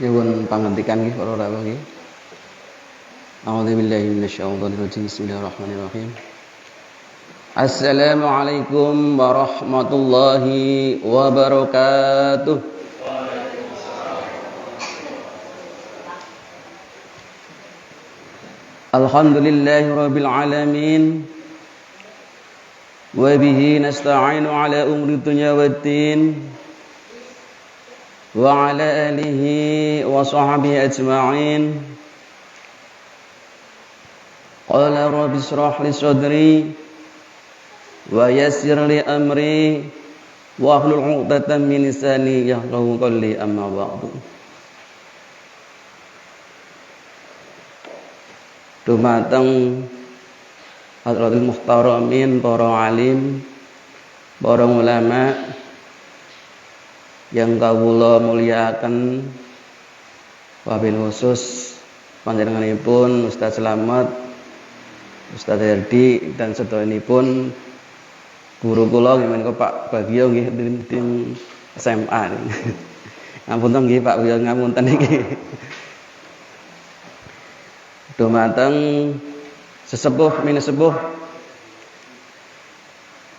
Nyuwun pangandikan nggih para rawuh nggih. A'udzubillahi minasyaitonir rajim. Bismillahirrahmanirrahim. Assalamualaikum warahmatullahi wabarakatuh. Alhamdulillahirabbil alamin. Wa bihi nasta'inu ala umri dunya waddin. Wa ala alihi wa sahbihi ajma'in. Qala rabbi shrah li sadri wa yassir li amri wa hlul 'uqdatam min lisani yafqahu qawli, amma ba'du. Dumateng hadratil muhtaramin, para alim, para ulama yang kawula mulyakaken, wabil khusus panjenenganipun Ustaz Slamet, Ustaz Herdi, dan sedayanipun guru kula menika Pak Bagio nggih tim SMA. Ngapunten nggih Pak Bagio, ngapunten iki. Dumateng sesepuh minesepuh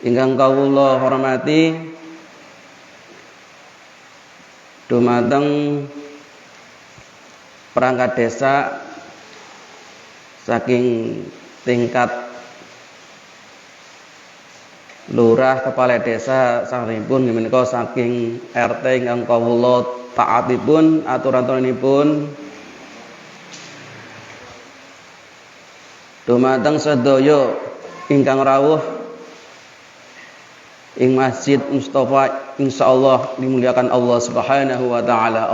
ingkang kawula hormati, dumateng perangkat desa saking tingkat lurah, kepala desa, sangripun menika saking RT ingkang kawula taatipun aturan-aturanipun, dumateng sedaya ingkang rawuh ing Masjid Mustafa, insyaallah dimuliakan Allah Subhanahu wa taala.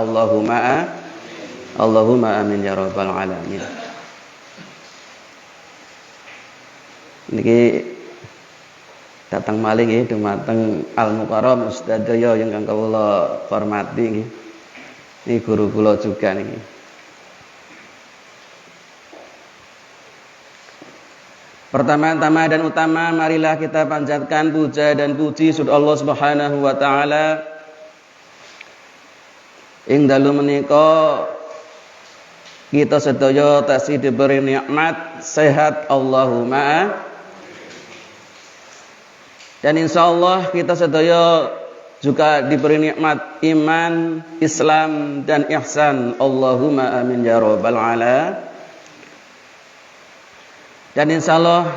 Allahumma amin ya rabbal alamin. Niki datang malih nggih dumateng Al Mukarram Ustadz Daya ingkang kawula hormati nggih. Niki guru kula juga niki. Pertama-tama dan utama, marilah kita panjatkan puja dan puji sudha Allah Subhanahu wa taala ing dalu menika kita sedaya tasih diberi nikmat sehat Allahumma, dan insyaallah kita sedaya juga diberi nikmat iman, Islam dan ihsan Allahumma amin ya rabbal alamin. Dan insyaallah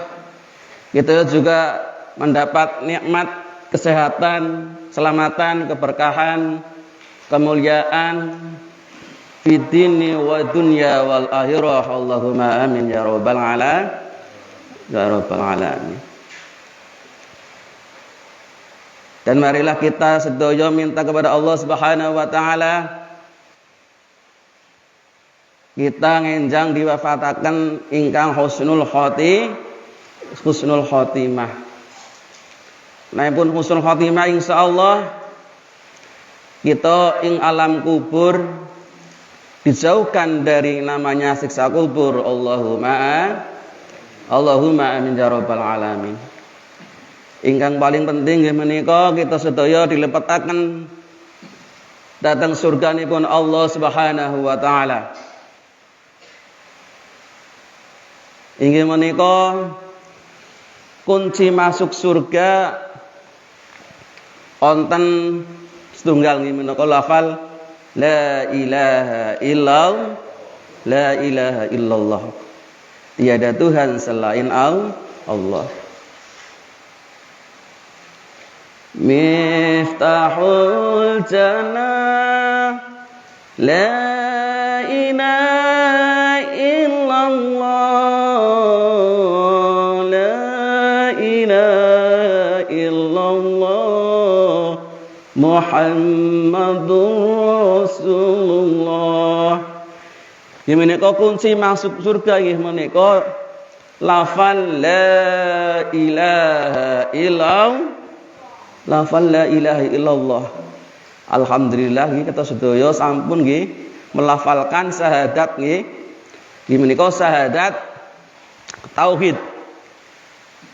kita juga mendapat nikmat kesehatan, keselamatan, keberkahan, kemuliaan fid dini wa dunya wal akhirah Allahumma amin ya rabbal alamin ya rabbal alamin. Dan marilah kita sedaya minta kepada Allah Subhanahu wa taala kita ngenjang diwafataken ingkang husnul khotimah. Naipun husnul khotimah insyaallah kita ing alam kubur dijauhkan dari namanya siksa kubur Allahumma amin ya rabbal alamin. Ingkang paling penting nggih menika kita sedaya dilebetaken dhateng surganipun Allah Subhanahu wa taala. Inggih menika kunci masuk surga wonten setunggal nggih menika lafal la ilaha illallah, la ilaha illallah. Tiada Tuhan selain Allah. Miftahul jannah la ilaha illallah, Muhammadur Rasulullah. Nggih menika kunci masuk surga nggih menika lafal la ilaha illallah, lafal la ilaha illallah. Alhamdulillah nggih kita sedaya sampun nggih melafalkan syahadat nggih. Nggih menika syahadat tauhid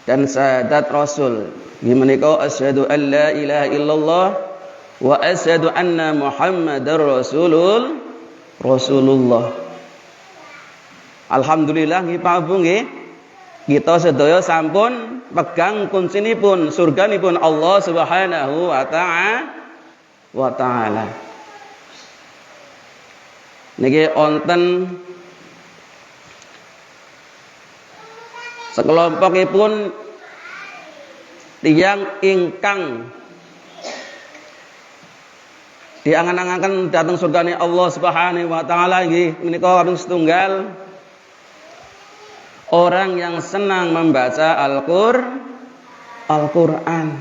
dan syahadat rasul. Nggih menika asyhadu an la ilaha illallah wa asyhadu anna Muhammadar Rasulullah. Alhamdulillah nggih Pak Bu nggih. Kita sedaya sampun pegang kuncinipun surganipun Allah Subhanahu wa taala. Niki wonten sekelompokipun tiyang ingkang diangan-angaken dhateng surgane Allah Subhanahu wa taala nggih menika kaping setunggal orang yang senang membaca Al-Qur'an.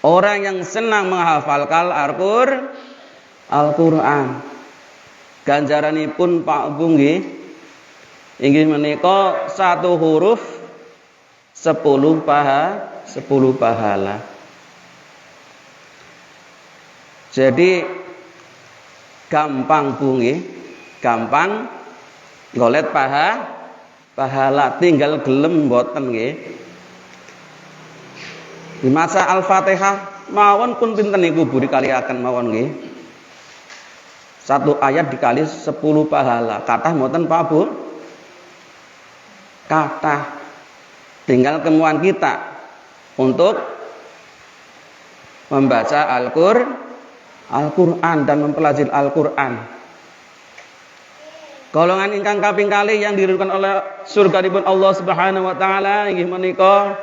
Orang yang senang menghafalkan Al-Qur'an. Ganjaranipun Pak Bu nggih inggih menika 1 huruf 10 pahala. Jadi gampang Bu nggih, gampang golet pahala, tinggal gelem mboten nggih. Dimaca Al-Fatihah mawon pun pinten niku Bu dikaliaken mawon nggih. 1 ayat dikali 10 pahala. Kathah mboten Pak Bu? Kathah. Tinggal kemauan kita untuk membaca Al-Qur'an dan mempelajari Al-Qur'an. Golongan ingkang kaping kalih yang diridhokan oleh surganipun Allah Subhanahu wa taala inggih menika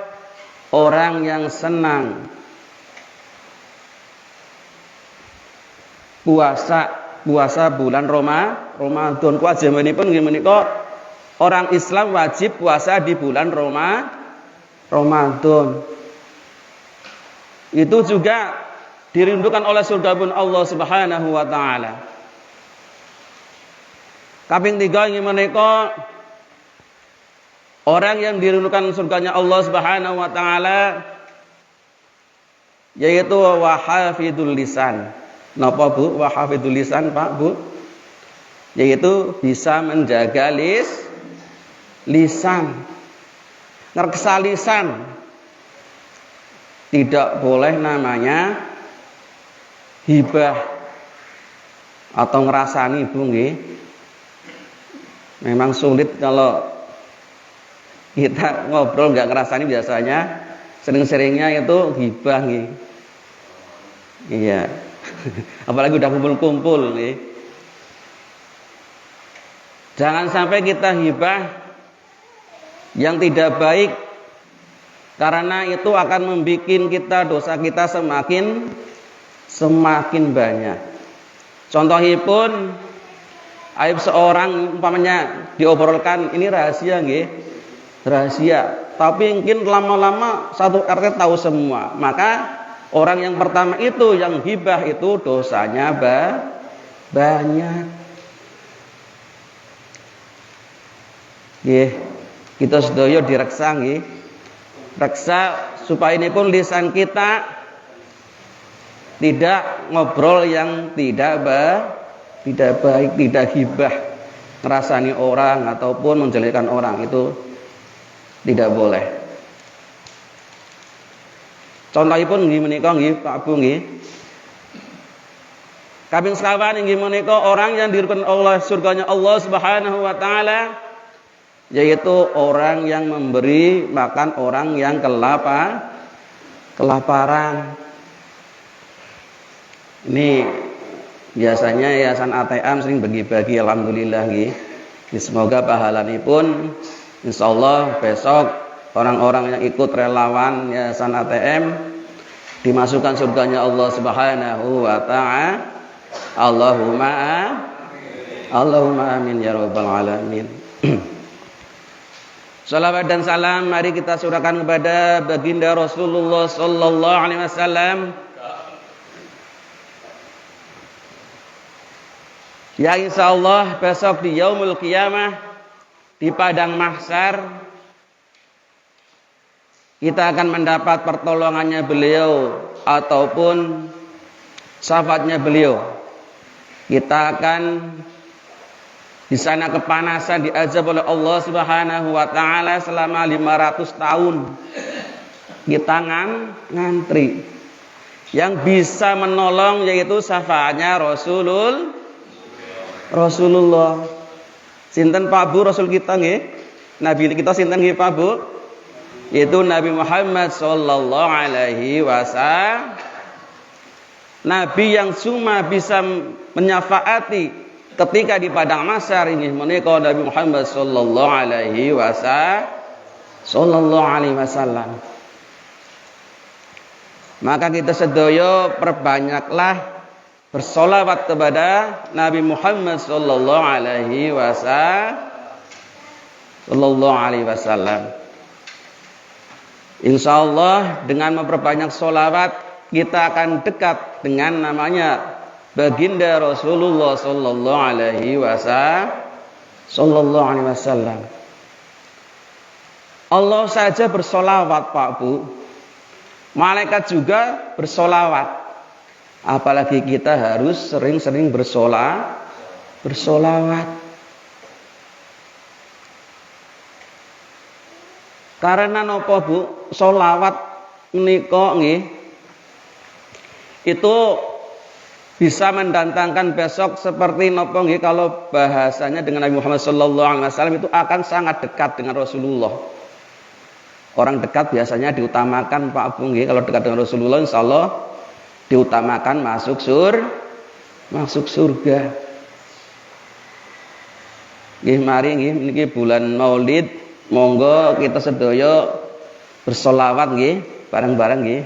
orang yang senang puasa bulan Ramadan. Kewajibanipun inggih menika orang Islam wajib puasa di bulan Ramadan. Itu juga dirindukan oleh surganipun Allah Subhanahu wa taala. Kaping 3 inggih menika orang yang dirindukan surganya Allah Subhanahu wa taala yaitu wahafidul lisan. Napa Bu? Wahafidul lisan Pak Bu? Yaitu bisa menjaga lisan. Ngreksa lisan. Tidak boleh namanya hibah atau ngerasani Bu nggih. Memang sulit kalau kita ngobrol nggak ngerasani, biasanya sering-seringnya itu hibah nggih. Iya. Apalagi udah kumpul-kumpul nggih. Jangan sampai kita hibah yang tidak baik, karena itu akan membuat kita, dosa kita semakin banyak. Contohipun aib seorang umpamanya diobrolkan, ini rahasia nggih. Rahasia. Tapi mungkin lama-lama satu RT tahu semua. Maka orang yang pertama itu yang hibah itu dosanya banyak. Nggih, kita sedaya direksa nggih. Reksa supaya ini pun lisan kita tidak ngobrol yang tidak baik, tidak hibah, ngerasani orang ataupun menjelekkan orang, itu tidak boleh. Contohipun nggih menika nggih Pak Bu nggih. Kaping sekawan nggih menika orang yang dirukun Allah surganya Allah Subhanahu wa taala, yaitu orang yang memberi makan orang yang kelaparan. Ini biasanya yayasan ATM sering bagi-bagi, alhamdulillah nggih. Semoga pahalanipun insyaallah besok orang-orang yang ikut relawan yayasan ATM dimasukkan surganya Allah Subhanahu wa taala. Allahumma amin ya rabbal alamin. Salawat dan salam mari kita surahkan kepada baginda Rasulullah sallallahu alaihi wasallam yang insyaallah besok di yaumul qiyamah di padang mahsyar kita akan mendapat pertolongannya beliau ataupun syafaatnya beliau. Kita akan di sana kepanasan, diazab oleh Allah Subhanahu wa taala selama 500 tahun. Kita ngantri. Yang bisa menolong yaitu syafaatnya Rasulullah. Sinten Pak Bu Rasul kita nggih? Nabi kita sinten nggih Pak Bu? Yaitu Nabi Muhammad sallallahu alaihi wasallam. Nabi yang cuma bisa menyafaati ketika di padang mahsyar ini menika Nabi Muhammad sallallahu alaihi wasallam. Maka kita sedaya perbanyaklah bersolawat kepada Nabi Muhammad sallallahu alaihi wasallam. Insyaallah dengan memperbanyak solawat kita akan dekat dengan namanya baginda Rasulullah sallallahu alaihi wasallam. Allah saja bersolawat Pak Bu. Malaikat juga bersolawat. Apalagi kita harus sering-sering bersolawat. Karena napa Bu? Solawat menika nggih itu bisa mendatangkan besok seperti napa nggih, kalau bahasanya dengan Nabi Muhammad sallallahu alaihi wasallam itu akan sangat dekat dengan Rasulullah. Orang dekat biasanya diutamakan Pak Bu nggih, kalau dekat dengan Rasulullah insyaallah diutamakan masuk surga. Nggih mari nggih niki bulan Maulid, monggo kita sedaya bersolawat nggih bareng-bareng nggih.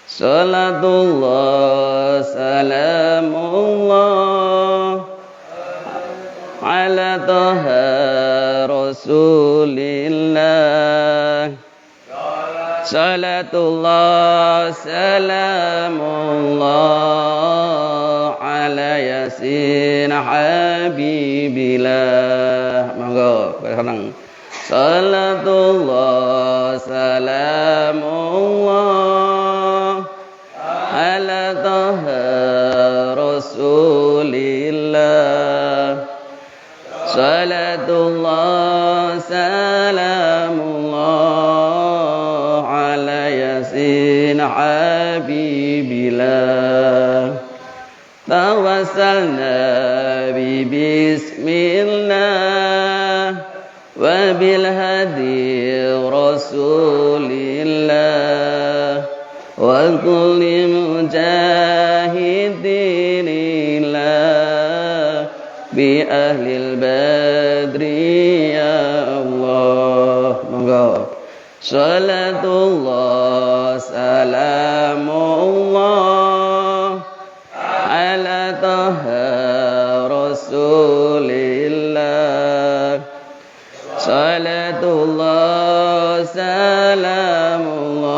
Salatullah salamullah ala taha rasulillah. Salatullah salamullah ala yasin habibillah. Monggo bareng. Salatullah salamullah ala taha rasulillah. Salatullah salamullah ala yasin habibillah tawassalna bi bismillah wa bil hadi rasulillah wa kulli mujahidinillah bi ahlil badri ya Allah. Monggo salatullah salamullah ala taha rasulillah salatullah salamullah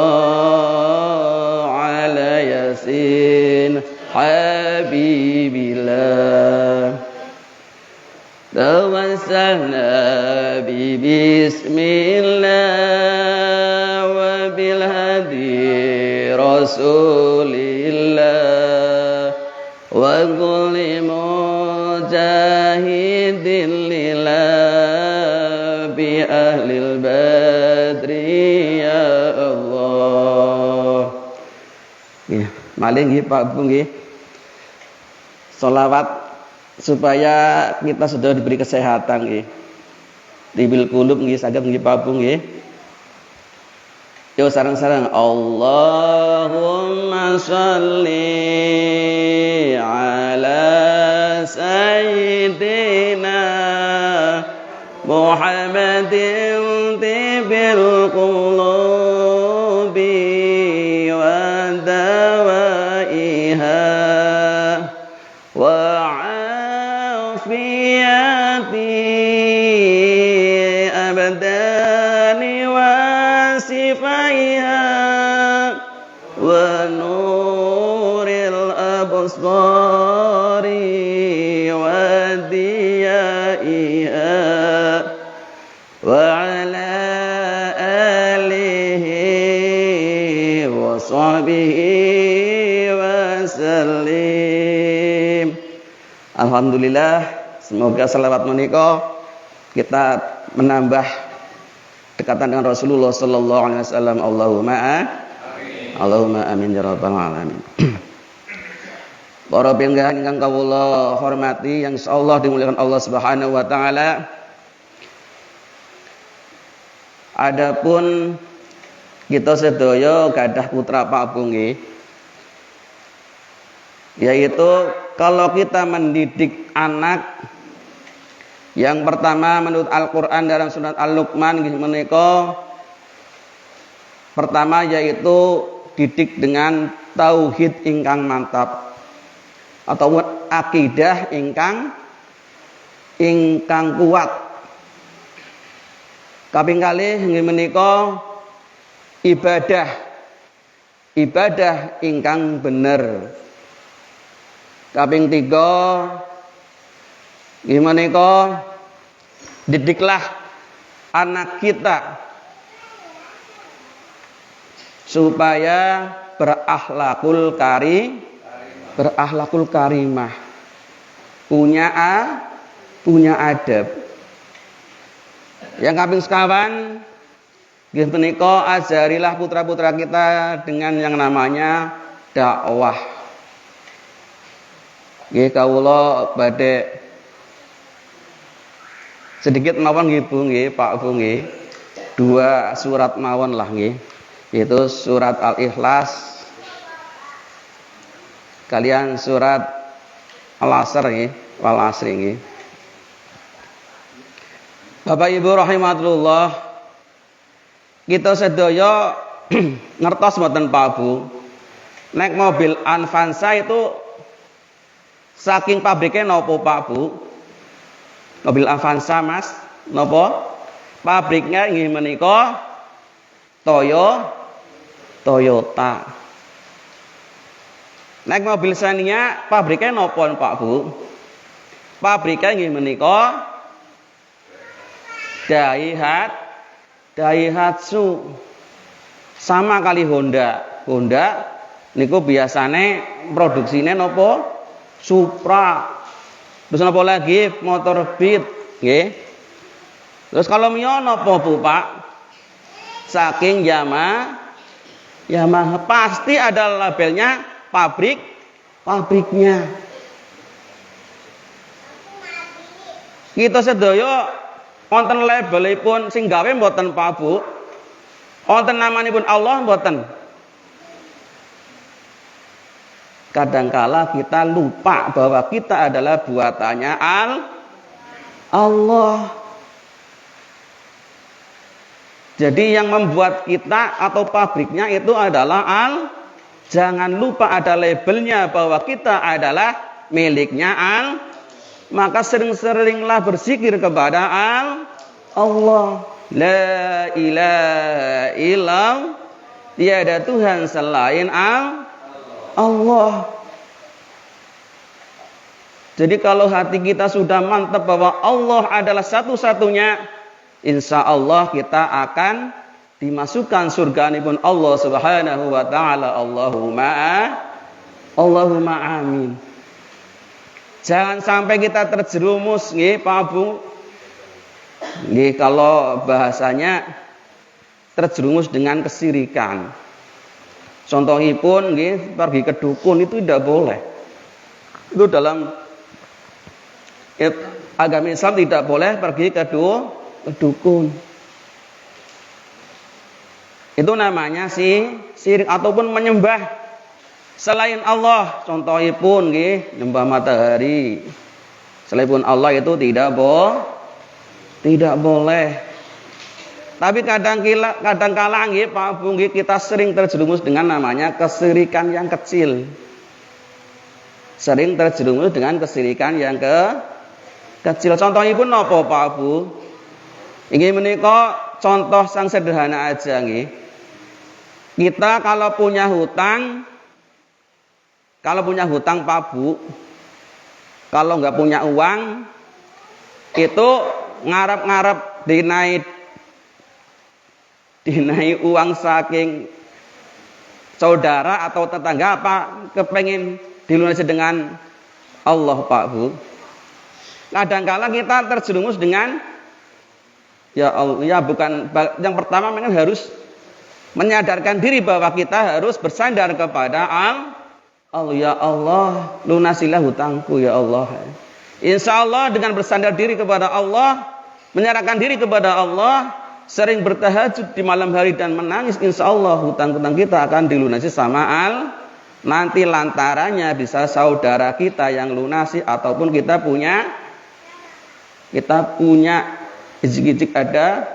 ala yasin habibillah tawassalna bi bismillah wa bil hadi rasulillah wa kulli mujahidin lillah bi ahlil badri ya Allah. Nggih, malih nggih Pak Bu nggih. Sholawat supaya kita sudah diberi kesehatan nggih. Tibil qulub nggih saged nggih Pak Bu nggih. Yo sareng-sareng Allahumma sholli ala sayyidina Muhammadin tibil qulubi wa dawaiha wa abdani wa sifaiha wa nuril absari wa diyaiha wa ala alihi wa sahbihi wa sallim. Alhamdulillah, semoga salawat menika kita menambah dekatan dengan Rasulullah sallallahu alaihi wasallam. Allahumma amin ya rabbal alamin. Para pinggan ingkang kawula hormati yang insyaallah dimuliakan Allah Subhanahu wa taala. Adapun kita sedaya gadah putra Pak Bu nggih. Yaitu kalau kita mendidik anak, yang pertama menurut Al-Qur'an dalam surat Al-Luqman nggih menika pertama yaitu didik dengan tauhid ingkang mantap atau akidah ingkang kuat. Kaping kalih nggih menika ibadah ingkang bener. Kaping 3 nggih menika didiklah anak kita supaya berakhlakul karimah, punya adab. Yang kaping sekawan nggih menika ajarilah putra-putra kita dengan yang namanya dakwah. Nggih kawula badhe sedikit mawon nggih Bu nggih Pak Bu nggih. 2 surat mawon lah nggih. Yaitu surat Al-Ikhlas kalian surat Al-Asr nggih, wal asri nggih. Bapak Ibu rahimatullah, kita sedaya ngertos mboten Pak Bu, nek mobil Avanza itu saking pabriknya nopo Pak Bu? Mobil Avanza Mas, nopo? Pabriknya inggih menika Toyota. Nek mobil Xenia pabriknya nopo Pak Bu? Pabriknya inggih menika Daihatsu. Sama kali Honda niku biasane produksine nopo? Supra. Terus napa lagi? Motor Beat, nggih. Terus kalau mio napa Bu Pak? Saking Yamaha pasti ada labelnya pabriknya. Kita sedaya wonten labelipun sing gawe mboten Pak Bu. Wonten namanipun Allah mboten. Kadangkala kita lupa bahwa kita adalah buatannya Allah. Jadi yang membuat kita atau pabriknya itu adalah Jangan lupa ada labelnya bahwa kita adalah miliknya Maka sering-seringlah berzikir kepada Allah. La ilaha illallah, tiada Tuhan selain Allah. Jadi kalau hati kita sudah mantap bahwa Allah adalah satu-satunya, insya Allah kita akan dimasukkan surga pun Allah Subhanahu wa taala. Allahumma amin. Jangan sampai kita terjerumus nggih Pak Bu. Nggih kalau bahasanya terjerumus dengan kesirikan. Contohipun nggih pergi ke dukun itu tidak boleh. Itu dalam agama Islam tidak boleh pergi ke dukun. Itu namanya syirik ataupun menyembah selain Allah. Contohipun nggih nyembah matahari. Selain Allah itu tidak boleh. Tapi kadang-kala nggih Pak Bu nggih kita sering terjerumus dengan namanya kesyirikan yang kecil. Sering terjerumus dengan kesyirikan yang kecil. Contohipun napa Pak Bu? Inggih menika contoh sang sederhana aja nggih. Kita kalau punya hutang Pak Bu, kalau nggak punya uang itu ngarep-ngarep dinai uang saking saudara atau tetangga apa kepengen dilunasi dengan Allah Pak Bu. Kadang-kala kita terjerumus dengan ya Allah, ya bukan yang pertama memang harus menyadarkan diri bahwa kita harus bersandar kepada Allah. Ya Allah, lunasilah hutangku ya Allah. Insya Allah dengan bersandar diri kepada Allah, menyerahkan diri kepada Allah, sering bertahajud di malam hari dan menangis, insya Allah hutang-hutang kita akan dilunasi sama nanti lantarannya bisa saudara kita yang lunasi ataupun kita punya ijik-ijik ada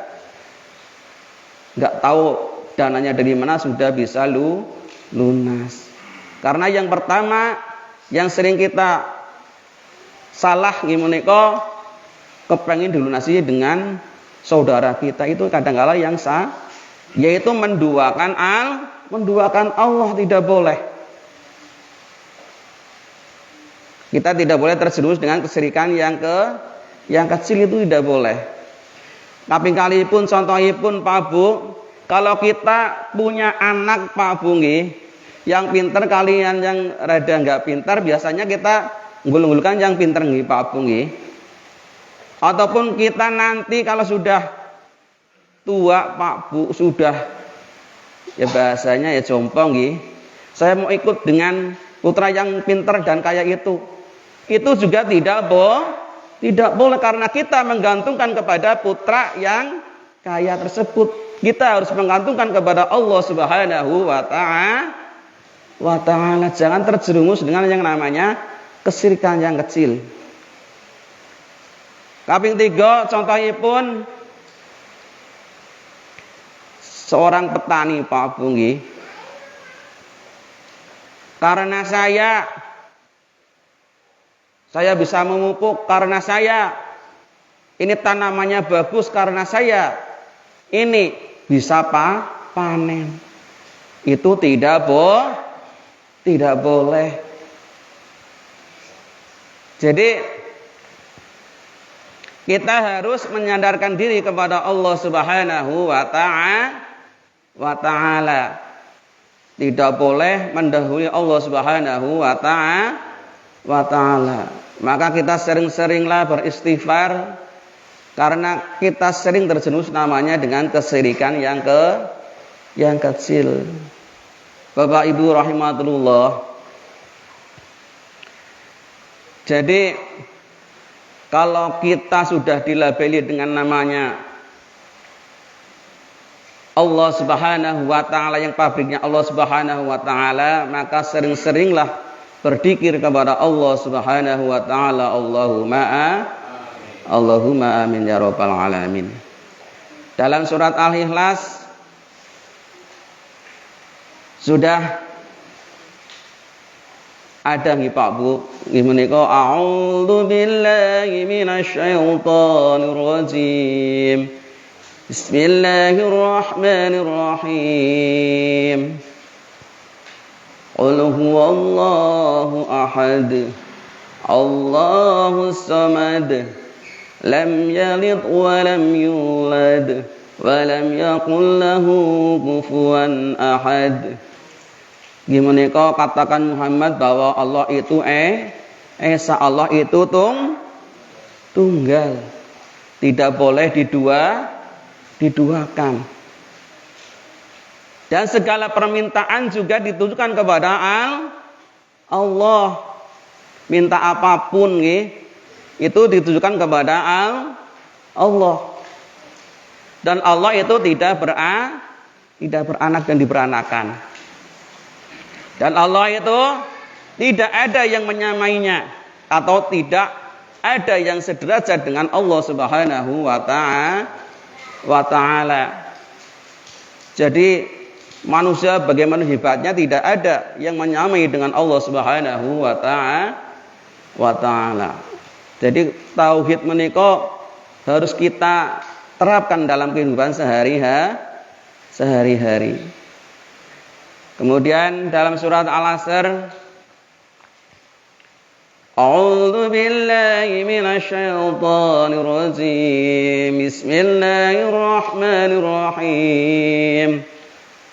nggak tahu dananya dari mana sudah bisa lunas. Karena yang pertama yang sering kita salah ngimuniko kepengin dilunasi dengan saudara kita itu kadang-kala yang sah, yaitu menduakan Allah tidak boleh. Kita tidak boleh terjerumus dengan kesyirikan yang kecil itu tidak boleh. Tapi kalipun contohipun Pak Bu, kalau kita punya anak Pak Bu nggih, yang pintar kalian yang rada nggak pintar biasanya kita nggul-nggulkan yang pintar nggih Pak Bu nggih. Ataupun kita nanti kalau sudah tua Pak Bu, sudah ya bahasanya ya jompong nggih. Saya mau ikut dengan putra yang pintar dan kaya itu. Itu juga tidak boleh karena kita menggantungkan kepada putra yang kaya tersebut. Kita harus menggantungkan kepada Allah Subhanahu wa taala. Jangan terjerumus dengan yang namanya kesyirikan yang kecil. Kaping 3 contohipun seorang petani Pak Bu nggih. Karena saya bisa memupuk, karena saya ini tanamannya bagus, karena saya ini bisa panen. Itu tidak boleh. Jadi kita harus menyadarkan diri kepada Allah Subhanahu wa taala. Tidak boleh mendahului Allah Subhanahu wa taala. Maka kita sering-seringlah beristighfar Karena kita sering terjerumus namanya dengan kesyirikan yang kecil. Bapak Ibu rahimatullah. Jadi kalau kita sudah dilabeli dengan namanya Allah Subhanahu wa taala, yang pabriknya Allah Subhanahu wa taala, maka sering-seringlah berzikir kepada Allah Subhanahu wa taala. Allahumma amin ya rabbal alamin. Dalam surat Al-Ikhlas sudah ada nggih Pak Bu, nggih menika a'udzu billahi minasyaitonir rajim. Bismillahirrahmanirrahim. Qul huwallahu ahad. Allahus samad. Lam yalid wa lam yulad wa lam yakul lahu kufuwan ahad. Gimana kau katakan Muhammad bahwa Allah itu Esa, Allah itu tunggal, tidak boleh diduakan. Dan segala permintaan juga ditujukan kepada Allah. Minta apapun itu ditujukan kepada Allah. Dan Allah itu tidak beranak dan diberanakan. Dan Allah itu tidak ada yang menyamainya, atau tidak ada yang sederajat dengan Allah Subhanahu wa taala. Jadi manusia bagaimana hebatnya, tidak ada yang menyamai dengan Allah Subhanahu wa taala. Jadi tauhid menika harus kita terapkan dalam kehidupan sehari-hari. Kemudian dalam surat Al-Asr, a'udzu billahi minasyaitonir rajim. Bismillahirrahmanirrahim.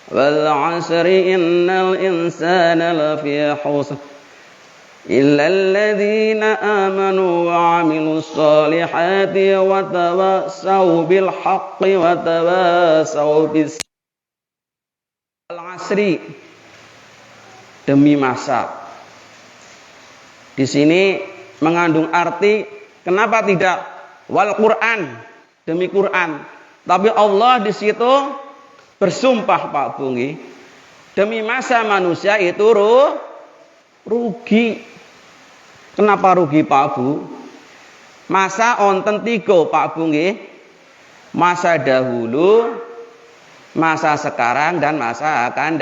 Wal 'asri innal insana lafi khusr illa alladzina amanu wa 'amilus solihati wa tawassaw bil haqqi wa tawassaw bis Al-Asri, demi masa. Di sini mengandung arti kenapa tidak wal Quran, demi Quran. Tapi Allah di situ bersumpah Pak Bungi, demi masa manusia itu rugi. Kenapa rugi Pak Bu? Masa onten tiga Pak Bungi, masa dahulu, masa sekarang, dan masa akan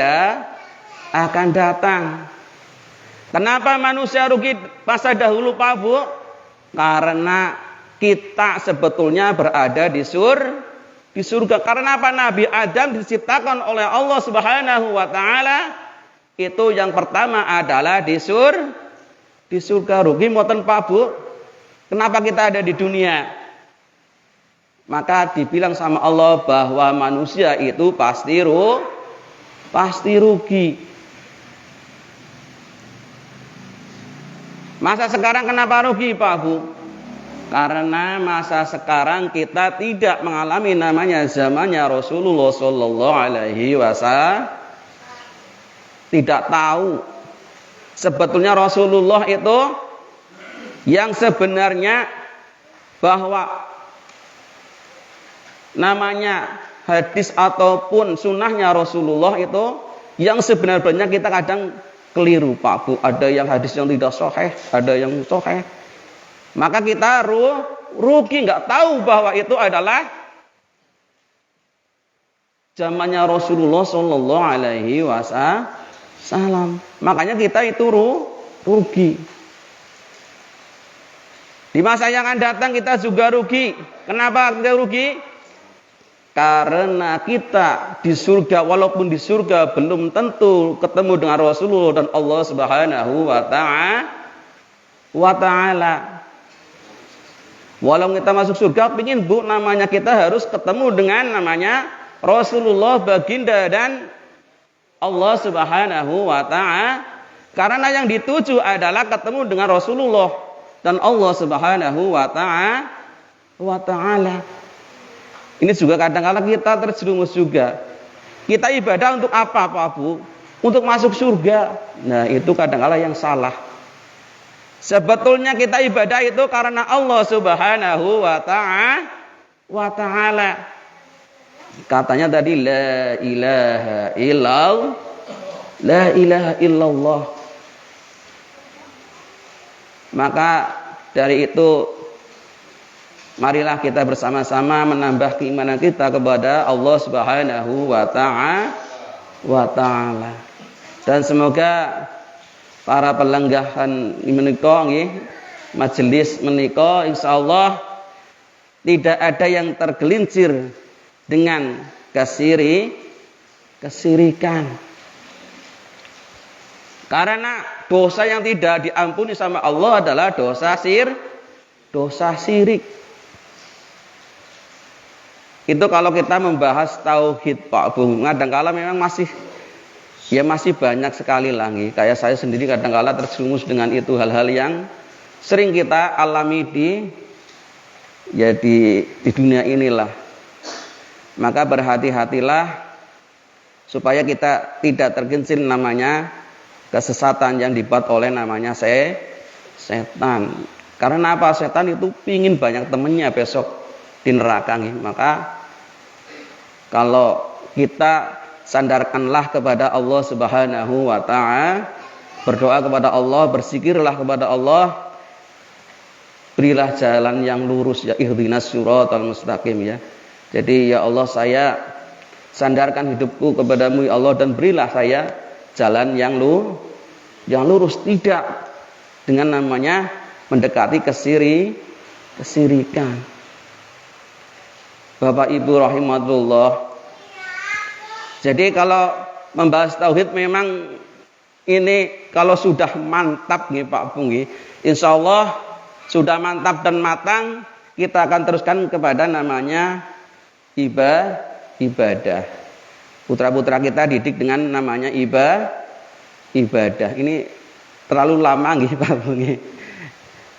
datang. Kenapa manusia rugi masa dahulu Pak Bu? Karena kita sebetulnya berada di surga. Karena apa? Nabi Adam diciptakan oleh Allah Subhanahu wa taala itu yang pertama adalah di surga. Rugi mboten Pak Bu? Kenapa kita ada di dunia? Maka dibilang sama Allah bahwa manusia itu pasti rugi. Masa sekarang kenapa rugi Pak Bu? Karena masa sekarang kita tidak mengalami namanya zamannya Rasulullah Sallallahu Alaihi Wasallam. Tidak tahu sebetulnya Rasulullah itu yang sebenarnya bahwa namanya hadis ataupun sunnahnya Rasulullah itu yang sebenarnya kita kadang keliru Pak Bu. Ada yang hadis yang tidak sahih, ada yang sahih. Maka kita rugi, nggak tahu bahwa itu adalah zamannya Rasulullah Sallallahu Alaihi Wasallam. Makanya kita itu rugi. Di masa yang akan datang kita juga rugi. Kenapa kita rugi? Karena kita di surga, walaupun di surga belum tentu ketemu dengan Rasulullah dan Allah Subhanahu wa taala. Walau kita masuk surga, pingin Bu, namanya kita harus ketemu dengan namanya Rasulullah, baginda dan Allah Subhanahu wa taala. Karena yang dituju adalah ketemu dengan Rasulullah dan Allah Subhanahu wa wa ta'ala. Ini juga kadang-kadang kita terjerumus juga. Kita ibadah untuk apa Pak Bu? Untuk masuk surga. Nah itu kadang-kadang yang salah. Sebetulnya kita ibadah itu karena Allah Subhanahu wa ta'ala. Katanya tadi la ilaha illallah. La ilaha illallah. Maka dari itu marilah kita bersama-sama menambah keimanan kita kepada Allah Subhanahu wa ta'ala. Dan semoga para pelenggahan menika nggih, majelis menika insyaallah tidak ada yang tergelincir dengan kesirikan. Karena dosa yang tidak diampuni sama Allah adalah dosa syirik. Itu kalau kita membahas tauhid Pak Bung, kadang-kala memang masih banyak sekali lagi. Kayak saya sendiri kadang-kala terjerumus dengan itu, hal-hal yang sering kita alami di dunia inilah. Maka berhati-hatilah supaya kita tidak tergelincir namanya kesesatan yang dibuat oleh namanya setan. Karena apa? Setan itu pingin banyak temennya besok di neraka nih. Maka kalau kita sandarkanlah kepada Allah Subhanahu wa ta'ala, berdoa kepada Allah, berzikirlah kepada Allah, berilah jalan yang lurus ya, ihdinas siratal mustaqim ya. Jadi ya Allah, saya sandarkan hidupku kepadamu ya Allah, dan berilah saya jalan yang lurus, tidak dengan namanya mendekati kesirikan. Bapak Ibu rahimatullah. Jadi kalau membahas tauhid memang ini kalau sudah mantap nih Pak Bung, insyaallah sudah mantap dan matang, kita akan teruskan kepada namanya ibadah. Putra-putra kita didik dengan namanya ibadah. Ini terlalu lama nih Pak Bung.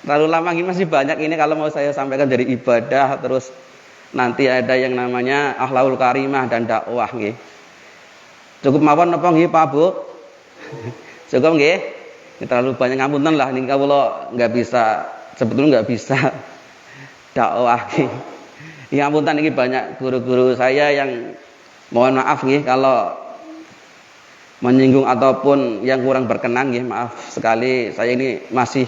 Terlalu lama ini, masih banyak ini kalau mau saya sampaikan dari ibadah, terus nanti ada yang namanya akhlakul karimah dan dakwah nggih. Cukup mawon napa nggih Pak Bu? Cukup nggih? Ini terlalu banyak, ngapunten lah nih kawula sebetulnya nggak bisa dakwah nggih. Ya ngapunten iki banyak guru-guru saya yang mohon maaf nggih kalau menyinggung ataupun yang kurang berkenan nggih, maaf sekali, saya ini masih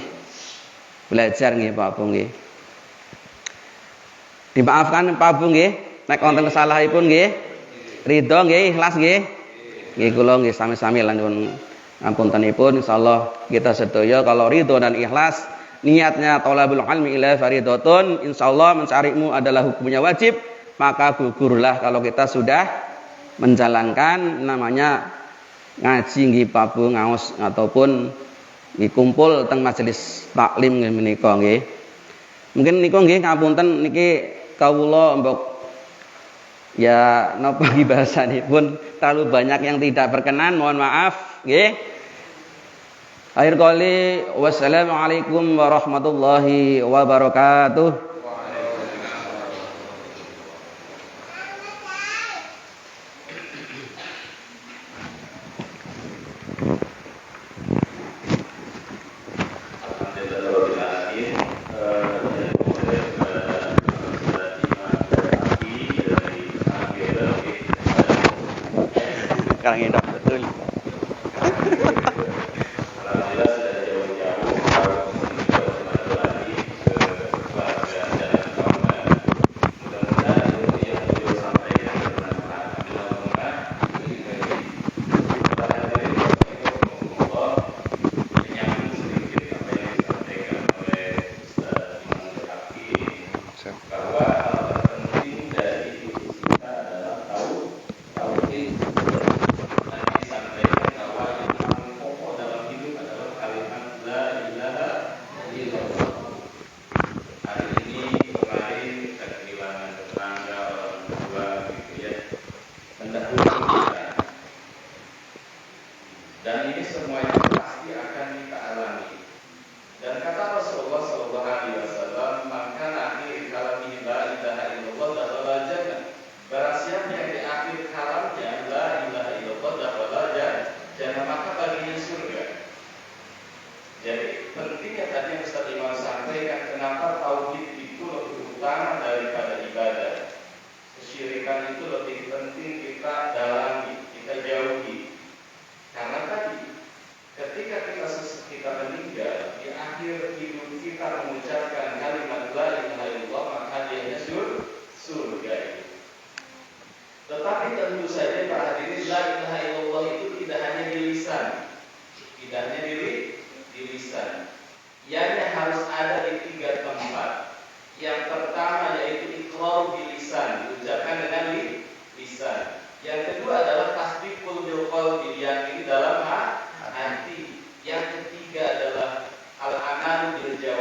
belajar nggih Pak Bu nggih. Dimaafkan Pak Bu nggih, nek wonten kesalahipun nggih. Ridho nggih, ikhlas nggih. Nggih kula nggih sami-sami lan nyuwun ngapuntenipun, insyaallah kita sedaya kalau ridho dan ikhlas, niatnya thalabul ilmi ila faridatun, insyaallah mencari ilmu adalah hukumnya wajib, maka gugurlah kalau kita sudah menjalankan namanya ngaji nggih Pak Bu, ngaos ataupun kumpul teng majelis taklim nggih menika nggih. Mungkin niku nggih ngapunten niki kawula mbok ya napa iki bahasanipun terlalu banyak yang tidak berkenan, mohon maaf nggih. Akhir kali wassalamualaikum warahmatullahi wabarakatuh. Sekarang ini betul.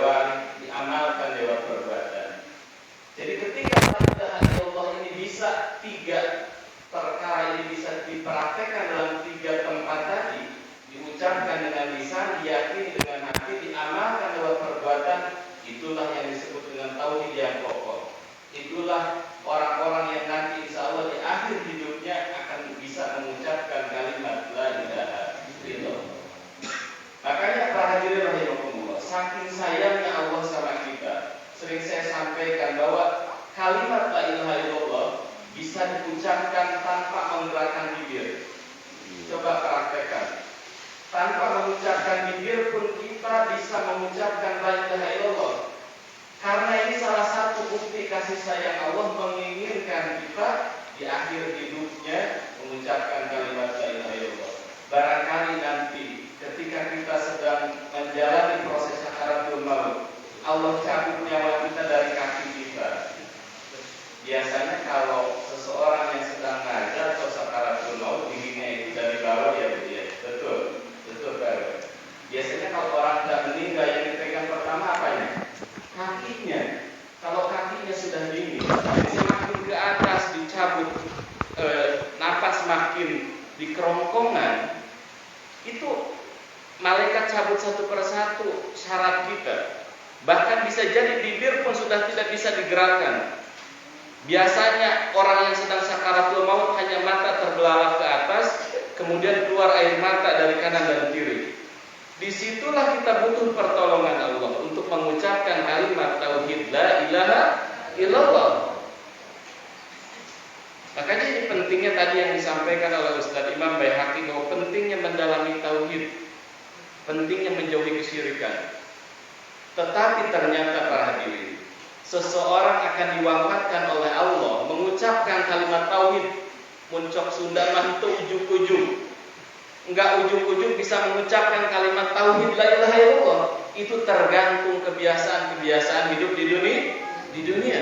hewan, diamalkan lewat perbuatan. Jadi ketika la ilaha illallah ini bisa tiga perkara ini bisa dipraktekkan dalam tiga tempat tadi, diucapkan dengan lisan, diyakini dengan hati, diamalkan lewat perbuatan, itulah yang disebut dengan tauhid yang pokok. Itulah orang-orang yang nanti insya Allah di akhir hidupnya akan bisa mengucapkan kalimat la ilaha illallah. Makanya para hadirin rahimakumullah, saking sayangnya Allah sama kita, sering saya sampaikan bahwa kalimat la ilaha illallah bisa diucapkan tanpa menggerakkan bibir. Coba praktekkan. Tanpa mengucapkan bibir pun kita bisa mengucapkan la ilaha illallah. Karena ini salah satu bukti kasih sayang Allah menginginkan kita di akhir hidupnya mengucapkan kalimat la ilaha illallah. Barangkali nanti ketika kita sedang menjalani proses sakaratul maut, Allah cabut nyawa kita dari kaki kita. Biasanya kalau seseorang yang sedang ngajar atau sakaratul maut, dinginnya itu dari bawah ya, betul baru. Biasanya kalau orang sudah meninggal yang dipegang pertama apanya? Kakinya. Kalau kakinya sudah dingin, semakin ke atas dicabut, napas makin di kerongkongan, itu malaikat cabut satu persatu syarat kita. Bahkan bisa jadi bibir pun sudah tidak bisa digerakkan. Biasanya orang yang sedang sakaratul maut hanya mata terbelalak ke atas, kemudian keluar air mata dari kanan dan kiri. Disitulah kita butuh pertolongan Allah untuk mengucapkan kalimat tauhid la ilaha illallah. Makanya ini pentingnya tadi yang disampaikan oleh Ustaz Imam Baihaqi bahwa pentingnya mendalami tauhid, pentingnya menjauhi kesyirikan. Tetapi ternyata para hadirin, seseorang akan diwafatkan oleh Allah mengucapkan kalimat tauhid, muncok Sunda mah itu ujung-ujung. Enggak ujung-ujung bisa mengucapkan kalimat tauhid la ilaha illallah. Itu tergantung kebiasaan-kebiasaan hidup di dunia.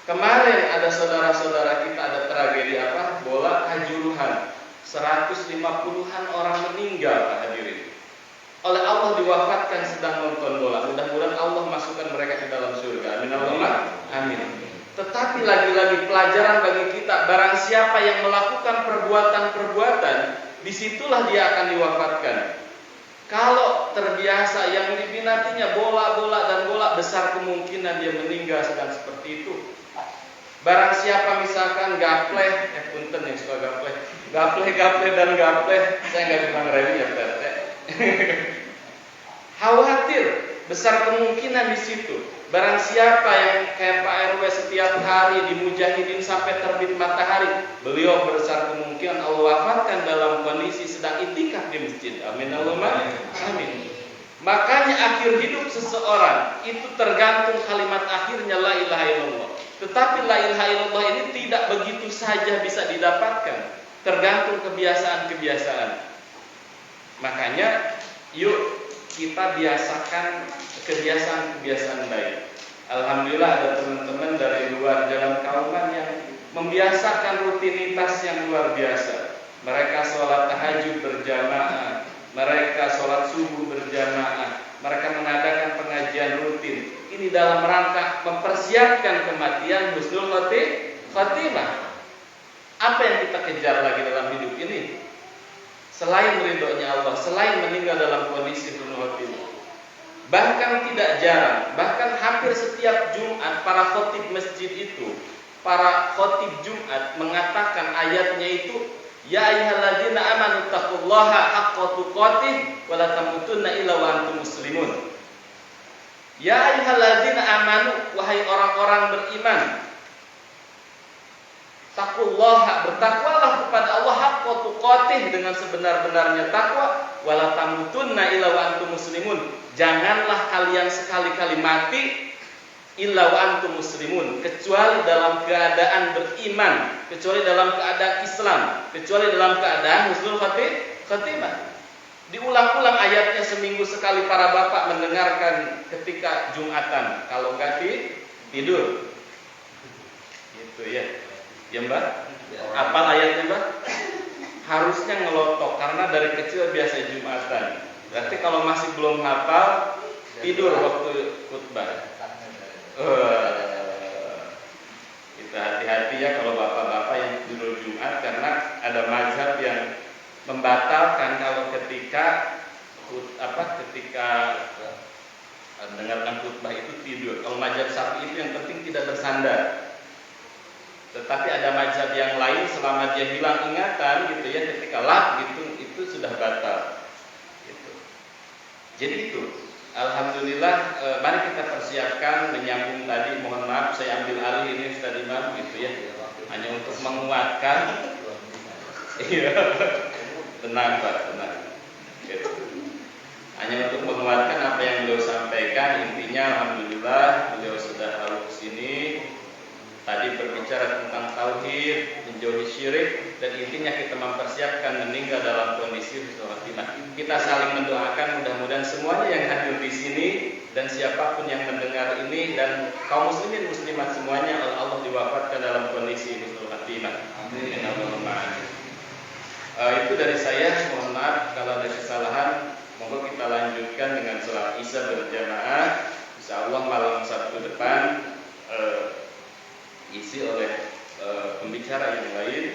Kemarin ada saudara-saudara kita ada tragedi bola Kanjuruhan. 150-an orang meninggal Pak hadirin. Oleh Allah diwafatkan sedang nonton bola. Mudah-mudahan Allah masukkan mereka ke dalam surga. Amin Allahumma amin. Tetapi lagi-lagi pelajaran bagi kita, barang siapa yang melakukan perbuatan-perbuatan, disitulah dia akan diwafatkan. Kalau terbiasa yang diminatinya bola dan bola, besar kemungkinan dia meninggal sedang seperti itu. Barang siapa misalkan gapleh, punten yang suka gapleh, saya nggak bisa ngeremi ya Pak. Khawatir, besar kemungkinan di situ. Barang siapa yang kayak Pak RW setiap hari di mujahidin sampai terbit matahari, beliau besar kemungkinan Allah wafatkan dalam kondisi sedang itikaf di masjid. Amin Allahumma amin. Makanya akhir hidup seseorang itu tergantung kalimat akhirnya la ilaha illallah. Tetapi la ilaha illallah ini tidak begitu saja bisa didapatkan, tergantung kebiasaan-kebiasaan. Makanya yuk kita biasakan kebiasaan-kebiasaan baik. Alhamdulillah ada teman-teman dari luar Jalan Kauman yang membiasakan rutinitas yang luar biasa. Mereka sholat tahajud berjamaah, mereka sholat subuh berjamaah, mereka mengadakan pengajian rutin. Ini dalam rangka mempersiapkan kematian husnul khotimah. Apa yang kita kejar lagi dalam hidup ini? Selain ridhonya Allah, selain meninggal dalam kondisi husnul khotimah. Bahkan tidak jarang, bahkan hampir setiap Jumat para khotib masjid itu, para khotib Jumat mengatakan ayatnya itu, ya ayyuhalladzina amanu taqullaha haqqa tuqatih wa la tamutunna illa wa antum muslimun. Ya ayyuhalladzina amanu, wahai orang-orang beriman, taqullaha, bertakwalah kepada Allah haqqa tuqatih, dengan sebenar-benarnya takwa, wala tamutunna illa wa antum muslimun. Janganlah kalian sekali-kali mati illa wa antum muslimun, kecuali dalam keadaan beriman, kecuali dalam keadaan Islam, kecuali dalam keadaan husnul khotimah. Diulang-ulang ayatnya seminggu sekali para bapak mendengarkan ketika Jumatan, kalau enggak tidur. Gitu ya. Ya Mbak? Apal ayatnya Mbak? Harusnya ngelotok karena dari kecil biasa Jumatan. Berarti kalau masih belum hafal, tidur waktu khutbah. Kita hati-hati ya kalau bapak-bapak yang tidur Jumat, karena ada mazhab yang membatalkan kalau ketika mendengarkan khutbah itu tidur. Kalau mazhab Syafi'i itu yang penting tidak bersandar. Tetapi ada mazhab yang lain selama dia hilang ingatan gitu ya, ketika lap gitu itu sudah batal. Gitu. Jadi itu, alhamdulillah, mari kita persiapkan menyambung tadi. Mohon maaf saya ambil alih ini Ustaz Imam gitu ya, hanya untuk menguatkan. Iya, tenang Pak, tenang. Gitu. Hanya untuk menguatkan apa yang beliau sampaikan. Intinya alhamdulillah beliau sudah lalu ke sini. Tadi berbicara tentang tauhid, menjauhi syirik, dan intinya kita mempersiapkan meninggal dalam kondisi husnul khatimah. Kita saling mendoakan mudah-mudahan semuanya yang hadir di sini dan siapapun yang mendengar ini dan kaum muslimin muslimat semuanya Allah diwafatkan dalam kondisi husnul khatimah. Amin. Itu dari saya. Mohon maaf kalau ada kesalahan. Monggo kita lanjutkan dengan sholat Isya berjamaah. Insyaallah malam Sabtu depan isi oleh pembicara yang lain.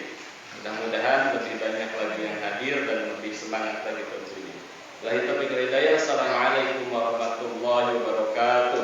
Mudah-mudahan lebih banyak lagi yang hadir dan lebih semangat lagi tentunya. Wabillahi taufiq wal hidayah. Assalamualaikum warahmatullahi wabarakatuh.